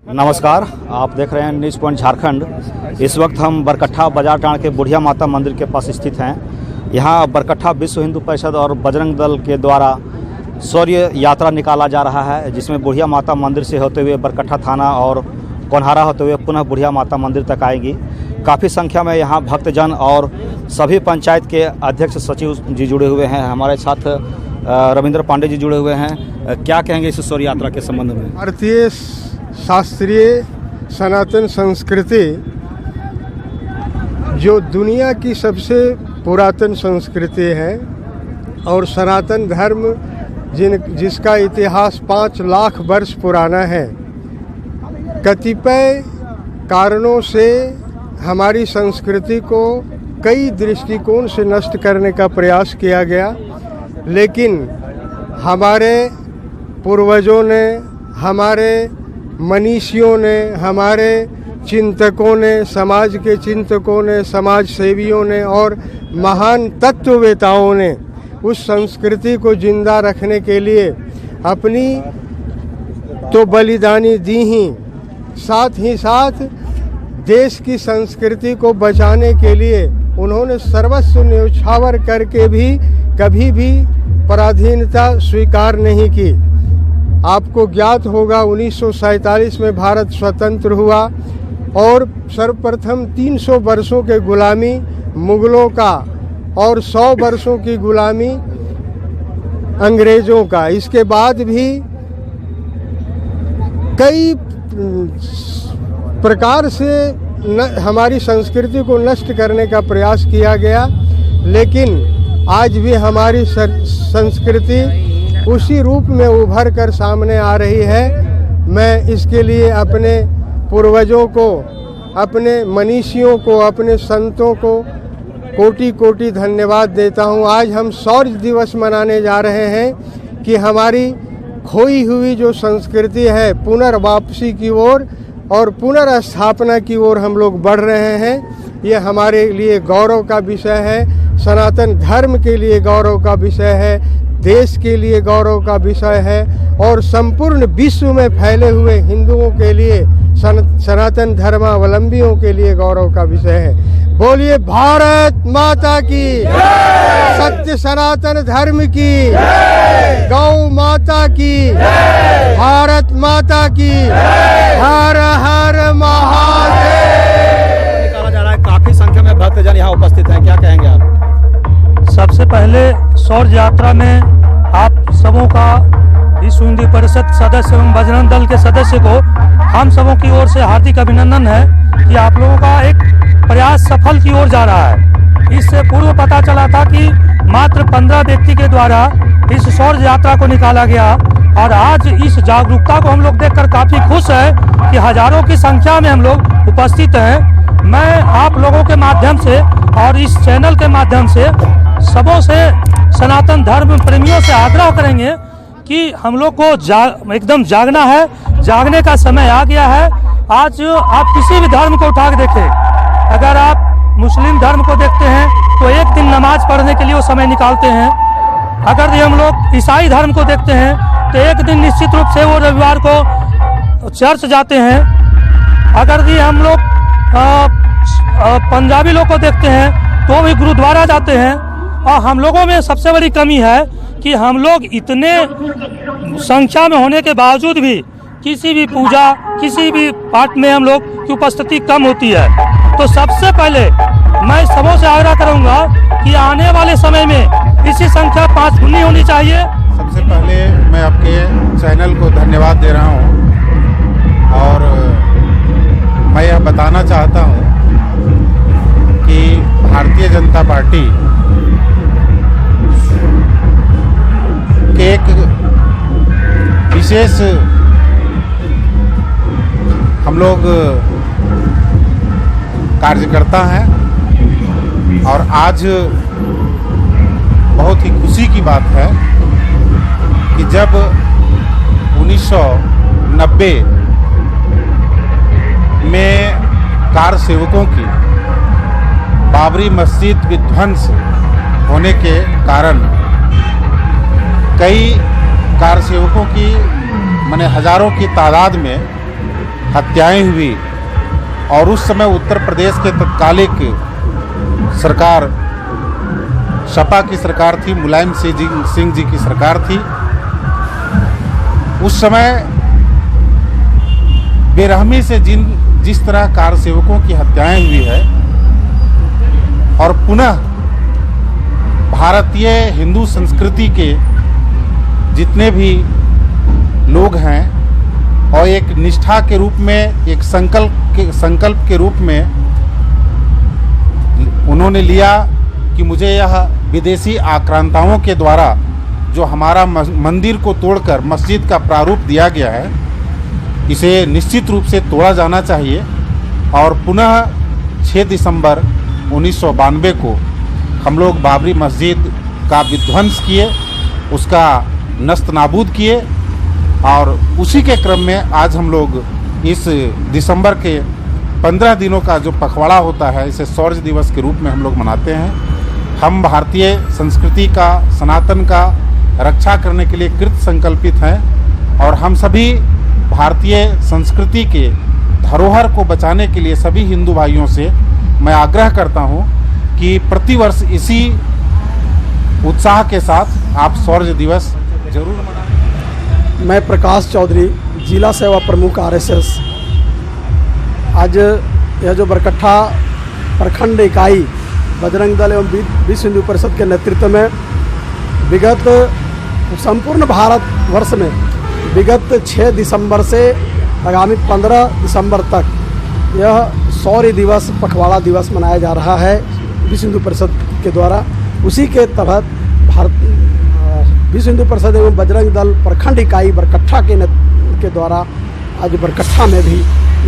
नमस्कार, आप देख रहे हैं न्यूज़ पॉइंट झारखंड। इस वक्त हम बरकट्ठा बाजार टाँड़ के बुढ़िया माता मंदिर के पास स्थित हैं। यहाँ बरकट्ठा विश्व हिंदू परिषद और बजरंग दल के द्वारा शौर्य यात्रा निकाला जा रहा है, जिसमें बुढ़िया माता मंदिर से होते हुए बरकट्ठा थाना और कोनहारा होते हुए पुनः बुढ़िया माता मंदिर तक आएगी। काफ़ी संख्या में यहाँ भक्तजन और सभी पंचायत के अध्यक्ष सचिव जी जुड़े हुए हैं। हमारे साथ रविंद्र पांडे जी जुड़े हुए हैं। क्या कहेंगे इस शौर्य यात्रा के संबंध में? भारतीय शास्त्रीय सनातन संस्कृति जो दुनिया की सबसे पुरातन संस्कृति है और सनातन धर्म जिसका इतिहास 5 लाख वर्ष पुराना है, कतिपय कारणों से हमारी संस्कृति को कई दृष्टिकोण से नष्ट करने का प्रयास किया गया, लेकिन हमारे पूर्वजों ने, हमारे मनीषियों ने, हमारे चिंतकों ने, समाज के चिंतकों ने, समाज सेवियों ने और महान तत्ववेताओं ने उस संस्कृति को जिंदा रखने के लिए अपनी तो बलिदानी दी ही, साथ ही साथ देश की संस्कृति को बचाने के लिए उन्होंने सर्वस्व न्यौछावर करके भी कभी भी पराधीनता स्वीकार नहीं की। आपको ज्ञात होगा 1947 में भारत स्वतंत्र हुआ और सर्वप्रथम 300 वर्षों के गुलामी मुगलों का और 100 वर्षों की गुलामी अंग्रेज़ों का। इसके बाद भी कई प्रकार से हमारी संस्कृति को नष्ट करने का प्रयास किया गया, लेकिन आज भी हमारी संस्कृति उसी रूप में उभर कर सामने आ रही है। मैं इसके लिए अपने पूर्वजों को, अपने मनीषियों को, अपने संतों को कोटि कोटि धन्यवाद देता हूँ। आज हम शौर्य दिवस मनाने जा रहे हैं कि हमारी खोई हुई जो संस्कृति है पुनर्वापसी की ओर और पुनर्स्थापना की ओर हम लोग बढ़ रहे हैं। ये हमारे लिए गौरव का विषय है, सनातन धर्म के लिए गौरव का विषय है, देश के लिए गौरव का विषय है और संपूर्ण विश्व में फैले हुए हिंदुओं के लिए, सनातन धर्मावलंबियों के लिए गौरव का विषय है। बोलिए भारत माता की, सत्य सनातन धर्म की, गौ माता की, भारत माता की, हर हर महादेव। निकाला जा रहा है, काफी संख्या में भक्तजन यहाँ उपस्थित हैं। क्या कहेंगे आप? सबसे पहले शौर्य यात्रा में आप सबों का विश्व हिंदू परिषद सदस्य एवं बजरंग दल के सदस्य को हम सबों की ओर से हार्दिक अभिनंदन है कि आप लोगों का एक प्रयास सफल की ओर जा रहा है। इससे पूर्व पता चला था कि मात्र 15 व्यक्ति के द्वारा इस शौर्य यात्रा को निकाला गया और आज इस जागरूकता को हम लोग देखकर काफी खुश है कि हजारों की संख्या में हम लोग उपस्थित हैं। मैं आप लोगों के माध्यम से और इस चैनल के माध्यम से सबों से, सनातन धर्म प्रेमियों से आग्रह करेंगे कि हम लोग को एकदम जागना है। जागने का समय आ गया है। आज आप किसी भी धर्म को उठा के देखें, अगर आप मुस्लिम धर्म को देखते हैं तो एक दिन नमाज पढ़ने के लिए वो समय निकालते हैं। अगर हम लोग ईसाई धर्म को देखते हैं तो एक दिन निश्चित रूप से वो रविवार को चर्च जाते हैं। अगर भी हम लोग पंजाबी लोग को देखते हैं तो भी गुरुद्वारा जाते हैं। और हम लोगों में सबसे बड़ी कमी है कि हम लोग इतने संख्या में होने के बावजूद भी किसी भी पूजा, किसी भी पाठ में हम लोग की उपस्थिति कम होती है। तो सबसे पहले मैं सबों से आग्रह करूंगा कि आने वाले समय में इसी संख्या 5 गुनी होनी चाहिए। सबसे पहले मैं आपके चैनल को धन्यवाद दे रहा हूं और मैं यह बताना चाहता हूं कि भारतीय जनता पार्टी के एक विशेष हम लोग कार्यकर्ता हैं और आज बहुत ही खुशी की बात है कि जब 1990 में कार सेवकों की बाबरी मस्जिद विध्वंस होने के कारण कई कार सेवकों की माने हजारों की तादाद में हत्याएं हुई और उस समय उत्तर प्रदेश के तत्कालिक सरकार सपा की सरकार थी, मुलायम सिंह जी की सरकार थी। उस समय बेरहमी से जिस तरह कार सेवकों की हत्याएं हुई है और पुनः भारतीय हिंदू संस्कृति के जितने भी लोग हैं और एक निष्ठा के रूप में, एक संकल्प के रूप में उन्होंने लिया कि मुझे यह विदेशी आक्रांताओं के द्वारा जो हमारा मंदिर को तोड़कर मस्जिद का प्रारूप दिया गया है, इसे निश्चित रूप से तोड़ा जाना चाहिए और पुनः 6 दिसंबर 1992 को हम लोग बाबरी मस्जिद का विध्वंस किए, उसका नस्त नाबूद किए और उसी के क्रम में आज हम लोग इस दिसंबर के 15 दिनों का जो पखवाड़ा होता है, इसे शौर्य दिवस के रूप में हम लोग मनाते हैं। हम भारतीय संस्कृति का, सनातन का रक्षा करने के लिए कृत संकल्पित हैं और हम सभी भारतीय संस्कृति के धरोहर को बचाने के लिए सभी हिंदू भाइयों से मैं आग्रह करता हूं कि प्रतिवर्ष इसी उत्साह के साथ आप शौर्य दिवस जरूर मनाएं। मैं प्रकाश चौधरी, जिला सेवा प्रमुख RSS। आज यह जो बरकट्ठा प्रखंड इकाई बजरंग दल एवं विश्व हिंदू परिषद के नेतृत्व में विगत संपूर्ण भारत वर्ष में विगत 6 दिसंबर से आगामी 15 दिसंबर तक यह शौर्य दिवस, पखवाड़ा दिवस मनाया जा रहा है विश्व हिंदू परिषद के द्वारा। उसी के तहत विश्व हिंदू परिषद एवं बजरंग दल प्रखंड इकाई बरकट्ठा के द्वारा आज बरकट्ठा में भी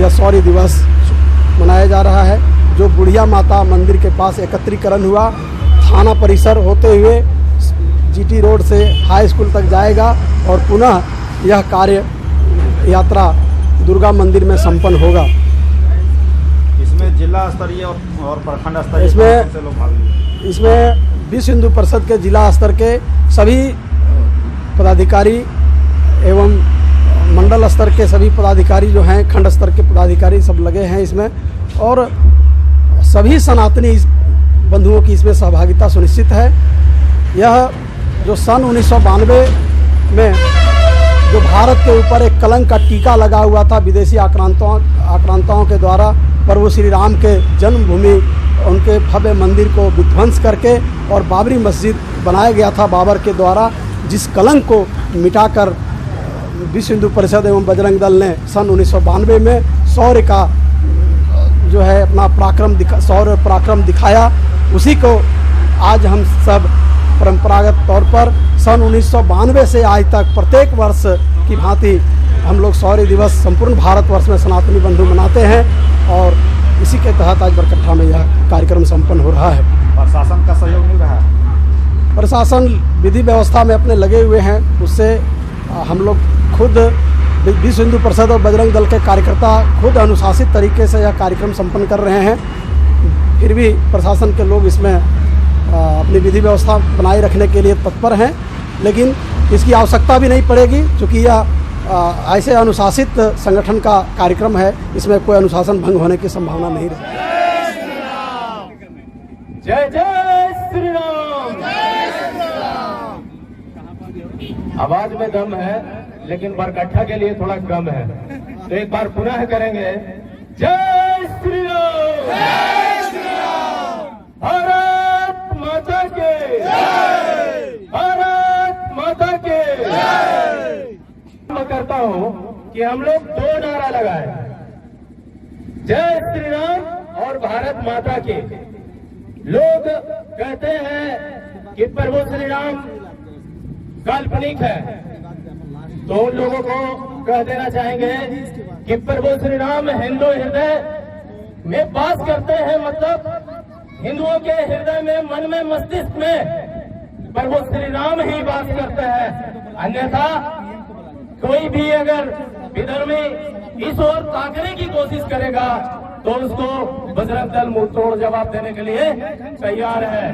यह शौर्य दिवस मनाया जा रहा है, जो बुढ़िया माता मंदिर के पास एकत्रीकरण हुआ, थाना परिसर होते हुए GT रोड से हाई स्कूल तक जाएगा और पुनः यह कार्य यात्रा दुर्गा मंदिर में संपन्न होगा। इसमें जिला स्तरीय और प्रखंड स्तरीय इसमें विश्व हिंदू परिषद के जिला स्तर के सभी पदाधिकारी एवं मंडल स्तर के सभी पदाधिकारी जो हैं, खंड स्तर के पदाधिकारी सब लगे हैं इसमें और सभी सनातनी बंधुओं की इसमें सहभागिता सुनिश्चित है। यह जो सन 1992 में जो भारत के ऊपर एक कलंक का टीका लगा हुआ था विदेशी आक्रांताओं के द्वारा, प्रभु श्री राम के जन्मभूमि उनके भव्य मंदिर को विध्वंस करके और बाबरी मस्जिद बनाया गया था बाबर के द्वारा, जिस कलंक को मिटाकर विश्व हिंदू परिषद एवं बजरंग दल ने सन 1992 में शौर्य का जो है अपना शौर्य पराक्रम दिखाया। उसी को आज हम सब परंपरागत तौर पर सन 1992 से आज तक प्रत्येक वर्ष की भांति हम लोग शौर्य दिवस संपूर्ण भारतवर्ष में सनातनी बंधु मनाते हैं और इसी के तहत आज बरकट्ठा में यह कार्यक्रम संपन्न हो रहा है। प्रशासन का सहयोग मिल रहा है? प्रशासन विधि व्यवस्था में अपने लगे हुए हैं, उससे हम लोग खुद विश्व हिंदू परिषद और बजरंग दल के कार्यकर्ता खुद अनुशासित तरीके से यह कार्यक्रम संपन्न कर रहे हैं। फिर भी प्रशासन के लोग इसमें अपनी विधि व्यवस्था बनाए रखने के लिए तत्पर हैं, लेकिन इसकी आवश्यकता भी नहीं पड़ेगी क्योंकि यह ऐसे अनुशासित संगठन का कार्यक्रम है, इसमें कोई अनुशासन भंग होने की संभावना नहीं रहती। जय जय श्री राम। आवाज में दम है लेकिन बरकट्ठा के लिए थोड़ा कम है, तो एक बार पुनः करेंगे। जय श्री राम। भारत माता के भारत माता के। मैं करता हूं कि हम लोग 2 नारा लगाए, जय श्री राम और भारत माता के। लोग कहते हैं कि प्रभु श्री राम काल्पनिक है, तो उन लोगों को कह देना चाहेंगे कि प्रभु श्री राम हिंदू हृदय में वास करते हैं, मतलब हिंदुओं के हृदय में, मन में, मस्तिष्क में प्रभु श्री राम ही वास करते हैं। अन्यथा कोई भी अगर विधर्मी इस ओर ताकने की कोशिश करेगा तो उसको बजरंग दल मुंह तोड़ जवाब देने के लिए तैयार है।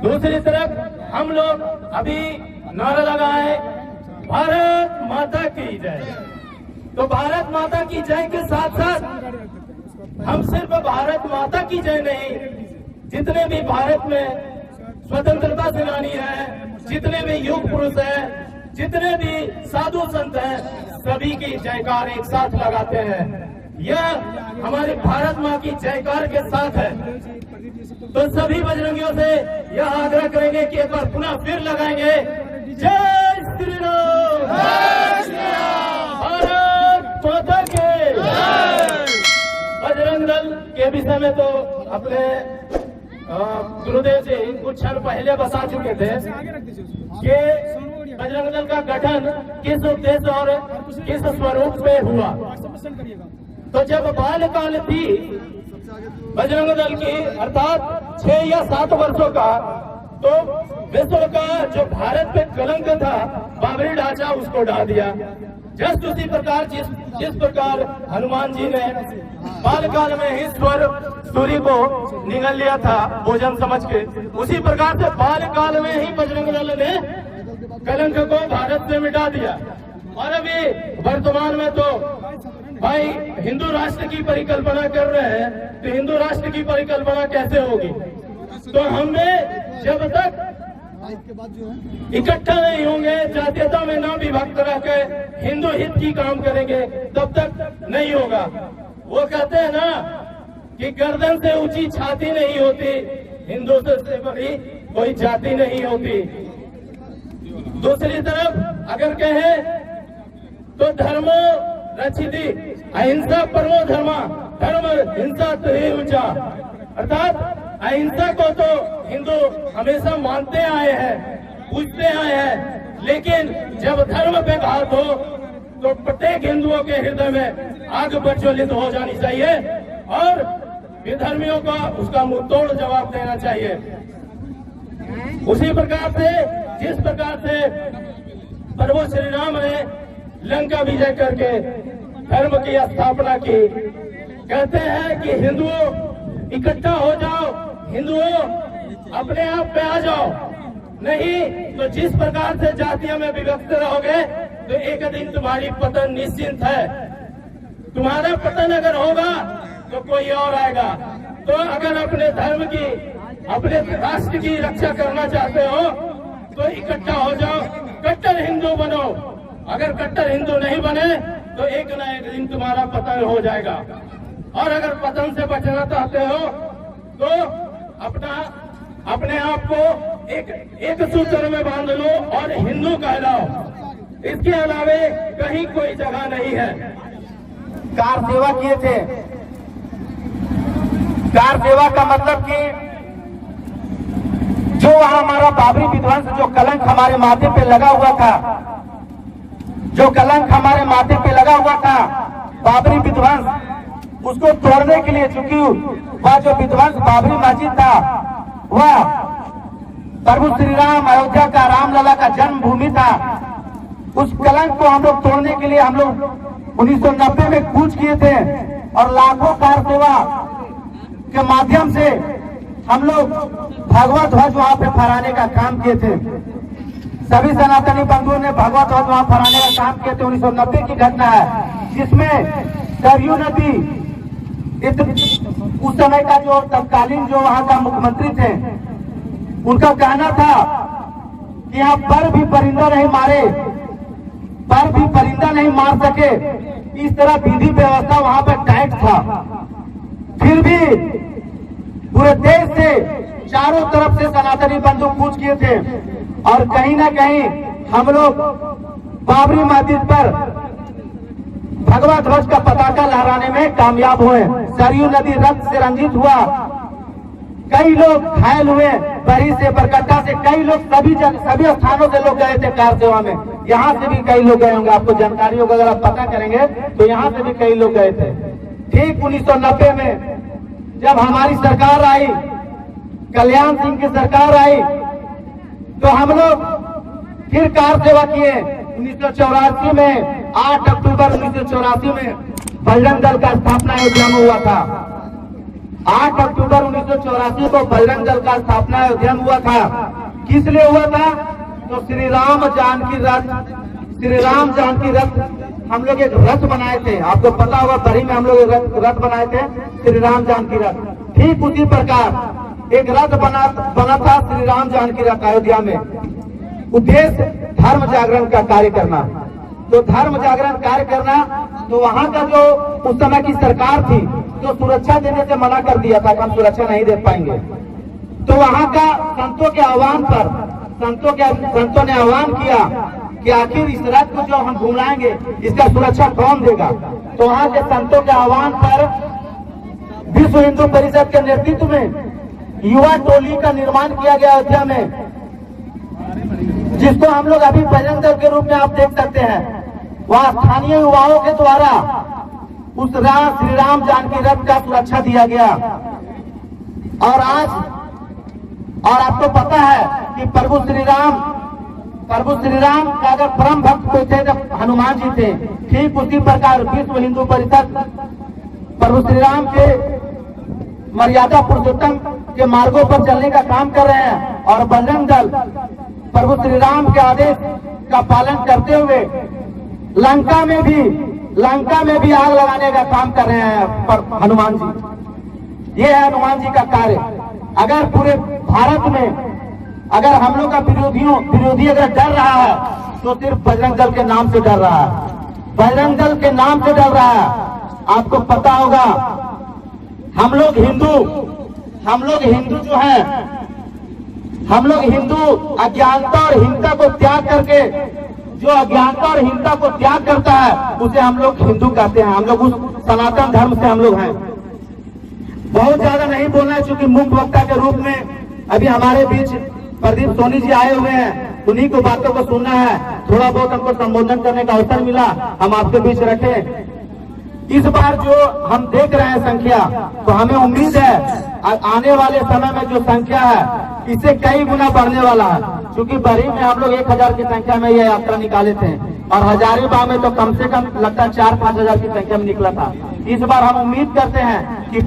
दूसरी तरफ हम लोग अभी नारा लगाए भारत माता की जय, तो भारत माता की जय के साथ साथ हम सिर्फ भारत माता की जय नहीं, जितने भी भारत में स्वतंत्रता सेनानी हैं, जितने भी युग पुरुष हैं, जितने भी साधु संत हैं, सभी की जयकार एक साथ लगाते हैं। यह हमारे भारत माँ की जयकार के साथ है। तो सभी बजरंगियों से यह आग्रह करेंगे कि एक बार पुनः फिर लगाएंगे, जय श्री राम, भारत माता के। बजरंग दल के विषय में तो अपने गुरुदेव जी कुछ क्षण पहले बता चुके थे कि बजरंग दल का गठन किस उद्देश्य और किस स्वरूप में हुआ। तो जब बालकाल थी बजरंग दल की, अर्थात 6 या 7 वर्षों का, तो विश्व का जो भारत पे कलंक था, बाबरी ढांचा उसको ढा दिया। जस्ट उसी प्रकार जिस प्रकार हनुमान जी ने बालकाल में ही सूर्य को निगल लिया था भोजन समझ के, उसी प्रकार से बालकाल में ही बजरंग दल ने कलंक को भारत से मिटा दिया। और अभी वर्तमान में तो भाई हिंदू राष्ट्र की परिकल्पना कर रहे हैं, तो हिंदू राष्ट्र की परिकल्पना कैसे होगी? तो हमें जब तक इकट्ठा नहीं होंगे, जातीयता में ना विभक्त रह के हिंदू हित की काम करेंगे, तब तक नहीं होगा। वो कहते हैं ना कि गर्दन से ऊंची छाती नहीं होती, हिंदू से बड़ी कोई जाति नहीं होती। दूसरी तरफ अगर कहें तो धर्मो रक्षिति अहिंसा परमो धर्मा, धर्म हिंसा तरी ऊंचा। अर्थात अहिंसा को तो हिंदू हमेशा मानते आए हैं, पूछते आए हैं, लेकिन जब धर्म पे घात हो तो प्रत्येक हिंदुओं के हृदय में आग प्रज्वलित हो जानी चाहिए और विधर्मियों का उसका मुंहतोड़ जवाब देना चाहिए। उसी प्रकार से जिस प्रकार से प्रभु श्री राम ने लंका विजय करके धर्म की स्थापना की, कहते हैं कि हिंदुओं इकट्ठा हो जाओ, हिंदुओं अपने आप पे आ जाओ, नहीं तो जिस प्रकार से जातियों में विभक्त रहोगे तो एक दिन तुम्हारी पतन निश्चिंत है। तुम्हारा पतन अगर होगा तो कोई और आएगा। तो अगर अपने धर्म की, अपने राष्ट्र की रक्षा करना चाहते हो तो इकट्ठा हो जाओ, कट्टर हिंदू बनो। अगर कट्टर हिंदू नहीं बने तो एक न एक दिन तुम्हारा पतन हो जाएगा। और अगर पतन से बचना चाहते हो तो अपने आप को एक सूत्र में बांध लो और हिंदू कहलाओ। इसके अलावे कहीं कोई जगह नहीं है। कार सेवा किए थे। कार सेवा का मतलब कि जो हमारा बाबरी विध्वंस, जो कलंक हमारे माथे पे लगा हुआ था, जो कलंक हमारे माथे पे लगा हुआ था, बाबरी विध्वंस, उसको तोड़ने के लिए, चूंकि वह जो विध्वंस बाबरी मस्जिद था वह प्रभु श्री राम अयोध्या का रामलला का जन्मभूमि था, उस कलंक को हम लोग तोड़ने के लिए हम लोग 1990 में कूच किए थे और लाखों कार सेवा के माध्यम से हम लोग भगवा ध्वज वहां पे फहराने का काम किए थे। सभी सनातनी बंधुओं ने भगवा ध्वज वहां फहराने का काम किए थे। 1990 की घटना है जिसमें सरयू नदी, उस समय का जो तत्कालीन जो वहां का मुख्यमंत्री थे, उनका कहना था कि यहाँ पर भी परिंदा नहीं मारे, पर भी परिंदा नहीं मार सके, इस तरह विधि व्यवस्था वहां पर टाइट था। फिर भी पूरे देश से चारों तरफ से सनातनी बंधु कूच किए थे और कहीं ना कहीं हम लोग बाबरी मस्जिद पर भगवा ध्वज का पताका लहराने में कामयाब हुए। सरयू नदी रक्त से रंजित हुआ, कई लोग घायल हुए, बरी से, बरकट्टा से, कई लोग सभी स्थानों से लोग गए थे कार सेवा में। यहाँ से भी कई लोग गए होंगे, आपको जानकारी होगा, अगर आप पता करेंगे तो यहाँ से भी कई लोग गए थे। ठीक 1990 में जब हमारी सरकार आई, कल्याण सिंह की सरकार आई, तो हम लोग फिर कार सेवा किए। 1984 में 8 अक्टूबर 1984 में बजरंग दल का स्थापना अयोध्या में हुआ था। 8 अक्टूबर 1984 को बजरंग दल का स्थापना अयोध्या में हुआ था। किस लिए हुआ था? तो श्री राम जानकी रथ हम लोग एक रथ बनाए थे, आपको पता होगा बरी में हम लोग एक रथ बनाए थे, श्री राम जानकी रथ। ठीक उसी प्रकार एक रथ बना था श्री राम जानकी रथ अयोध्या में। उद्देश्य धर्म जागरण का कार्य करना। तो धर्म जागरण कार्य करना, तो वहाँ का जो उस समय की सरकार थी जो सुरक्षा देने से मना कर दिया था कि हम सुरक्षा नहीं दे पाएंगे। तो वहाँ का संतों के आह्वान पर संतों ने आह्वान किया कि आखिर इस रथ को जो हम घुमाएंगे इसका सुरक्षा कौन देगा। तो वहाँ के संतों के आह्वान पर विश्व हिंदू परिषद के नेतृत्व में युवा टोली का निर्माण किया गया अयोध्या में, जिसको हम लोग अभी बजरंग दल के रूप में आप देख सकते हैं। वहाँ स्थानीय युवाओं के द्वारा उस श्री राम जानकी रथ का सुरक्षा दिया गया। और आपको पता है कि प्रभु श्री राम का अगर परम भक्त कोई थे जब हनुमान जी थे, ठीक उसी प्रकार विश्व हिंदू परिषद प्रभु श्री राम के मर्यादा पुरुषोत्तम के मार्गों पर चलने का काम कर रहे हैं। और बजरंग दल प्रभु श्री राम के आदेश का पालन करते हुए लंका में भी आग लगाने का काम कर रहे हैं हनुमान जी। ये है हनुमान जी का कार्य। अगर पूरे भारत में अगर हम लोग का विरोधी अगर डर रहा है तो सिर्फ बजरंग दल के नाम से डर रहा है, बजरंग दल के नाम से डर रहा है। आपको पता होगा हम लोग हिंदू जो है, हम लोग हिंदू अज्ञानता और हिंसा को त्याग करके, जो अज्ञानता और हिंसा को त्याग करता है उसे हम लोग हिंदू कहते हैं। हम लोग उस सनातन धर्म से हम लोग हैं। बहुत ज्यादा नहीं बोलना है क्योंकि मुख्य वक्ता के रूप में अभी हमारे बीच प्रदीप सोनी जी आए हुए हैं, उन्हीं को बातों को सुनना है। थोड़ा बहुत हमको संबोधन करने का अवसर मिला, हम आपके बीच रखे। इस बार जो हम देख रहे हैं संख्या, तो हमें उम्मीद है आने वाले समय में जो संख्या है इससे कई गुना बढ़ने वाला है। क्योंकि बरी में हम लोग 1000 की संख्या में यह यात्रा निकाले थे और हजारीबाग में तो कम से कम लगता है 4-5 हजार की संख्या में निकला था। इस बार हम उम्मीद करते हैं कि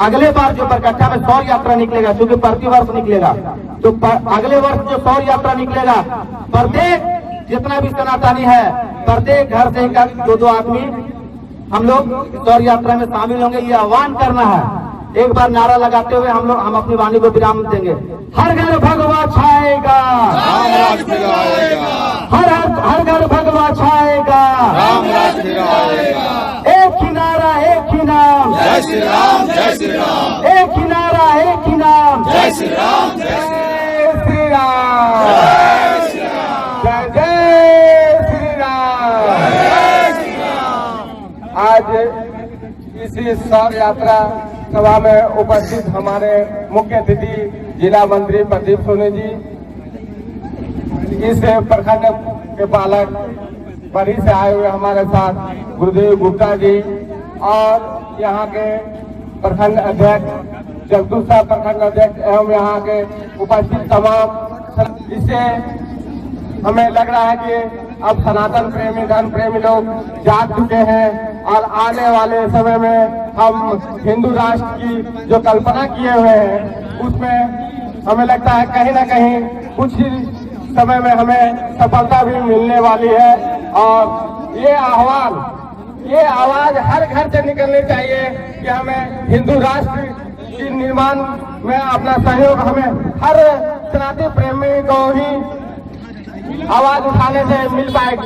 अगले बार जो बरकट्ठा में 100 यात्रा निकलेगा, क्योंकि प्रति वर्ष निकलेगा, तो अगले वर्ष जो 100 यात्रा निकलेगा, प्रत्येक जितना भी सनातनी है प्रत्येक घर से 2-2 आदमी हम लोग 100 यात्रा में शामिल होंगे। ये आह्वान करना है। एक बार नारा लगाते हुए हम अपनी वाणी को विराम देंगे। हर घर भगवा छाएगा, हर घर भगवा छाएगा, एक ही नारा एक ही नाम, जय श्री राम जय श्री राम, एक ही नारा एक ही नाम, जय श्री राम जय श्री राम, जय श्री राम, जय जय श्री राम, जय श्री राम। आज इसी सौर यात्रा सभा में उपस्थित हमारे मुख्य अतिथि जिला मंत्री प्रदीप सोनी जी, इस प्रखंड के पालक बरी से आए हुए हमारे साथ गुरुदेव गुप्ता जी और यहाँ के प्रखंड अध्यक्ष जगदू साहब प्रखंड अध्यक्ष एवं यहाँ के उपस्थित तमाम, इससे हमें लग रहा है कि अब सनातन प्रेमी धर्म प्रेमी लोग जाग चुके हैं और आने वाले समय में हम हिंदू राष्ट्र की जो कल्पना किए हुए हैं उसमें हमें लगता है कहीं ना कहीं कुछ ही समय में हमें सफलता भी मिलने वाली है। और ये आवाज हर घर से निकलनी चाहिए कि हमें हिंदू राष्ट्र के निर्माण में अपना सहयोग, हमें हर सनातन प्रेमी को ही आवाज उठाने से मिल पाएगी।